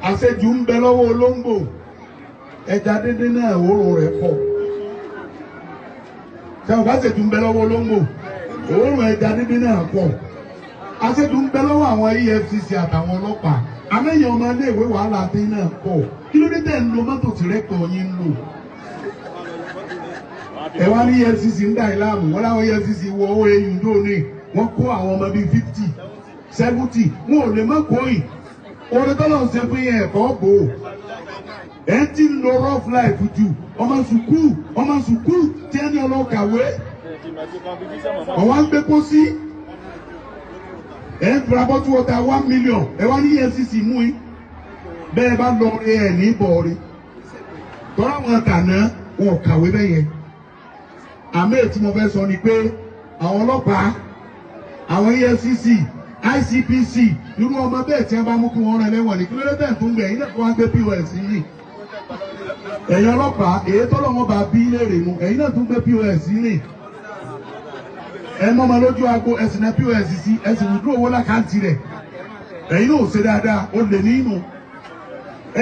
àṣejù ń bẹ lọ́wọ́ olóńgbò ẹja dédé náà òórùn rẹ̀ pọ̀ ṣàwọn bá ṣètò ń bẹ lọ́wọ́ olóńgbò òórùn ẹja dédé náà pọ̀ àṣejù ń bẹ lọ́wọ́ àwọn EFCC àtàwọn ọlọ́pàá àmẹ́yìn ọmọ iléèwé wàhálà àti náà pọ̀ kí ló dé tẹ̀ ń lo mọ́tò tìrẹ́kọ̀ yín ń lò ẹ wá ní EFCC ń dà ìlàmù wọn láwọn EFCC wọ owó eyín lónìí wọn kó àwọn ọmọ bíi 50 70 wọn ò lè má kó yìí orin tọ́lọ̀ ń ṣe fún yẹn ẹ̀kọ́ bò ó ẹ̀ ti ń lo rough life jù ọmọ sùkúù tí ẹni ọlọ́kàwé ọ̀wá ń gbé kó sí ẹ̀ ń fura bọ́tú ọ̀tá 1 million ẹ̀ wá ní EFCC mú yín bẹ́ẹ̀ bá lọ rí ẹ̀ ní bọ̀ọ̀rí tọ́lá wọn kàná wọn kàwé bẹ́yẹn àmì ètí mo fẹ́ sọ ni pé àwọn ọlọ́pàá àwọn EFCC ICPC irú ọmọ bẹ́ẹ̀ tí wọ́n bá mú kí wọ́n rán lẹ́wọ̀n ní kílódé tẹ̀ tó ń gbẹ̀ yín náà wọ́n gbé POS yìí ẹ̀yin ọlọ́pàá èyí tọ́lọ́ wọn bá bí léèrè mu ẹ̀yin náà tún gbé POS yìí ẹ̀ mọ́ ọmọ lójú aago ẹ̀sìn náà POS sí ẹ̀sìn wùdúró owó lákàntì rẹ̀ ẹ̀yin náà ò ṣe dáadáa ó lè nínú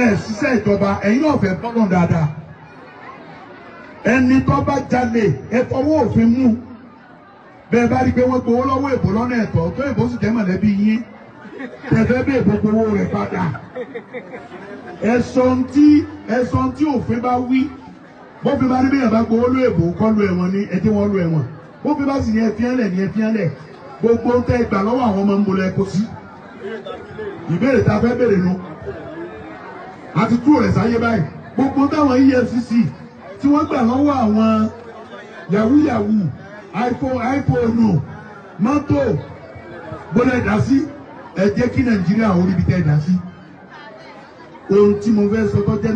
ẹ̀ ṣiṣẹ́ ìjọba ẹ̀yin náà fẹ́ bọ́lọ̀ dáadáa ẹni tó bá jalè ẹ fọwọ́ òfin mú bẹ́ẹ̀ bá rí pé wọ́n gbowó lọ́wọ́ èbó lọ́nà ẹ̀tọ́ tó èbó sì jẹ́ mọ̀lẹ́bí yín tẹ̀fẹ́ bí èbó gbowó rẹ̀ padà ẹ̀sọ́n tí òfin bá wí bófin bá rí bí yàrá gbowó lọ́ èbó kọ́ lu ẹ̀wọ̀n ní ẹjẹ́ wọn lu ẹ̀wọ̀n bófin bá sì ní ẹ̀fíẹ́lẹ̀ ní ẹ̀fíẹ́lẹ̀ gbogbo tẹ́ ìgbà lọ́wọ́ àwọn ọmọ ń bolẹ̀ ẹ̀kọ́ sí ìbéèrè tá a fẹ́ béèrè nu àti tú rẹ̀ sáyé báyìí gbogbo táwọn EFCC tí wọ́n gbà lọ́wọ́ àwọn yahoo iPhone mọ́tò gbọ́dọ̀ ẹ̀dá sí ẹ jẹ́ kí Nàìjíríà orí ibi tẹ́ ẹ̀dá sí ohun tí mo fẹ́ sọ tó jẹ́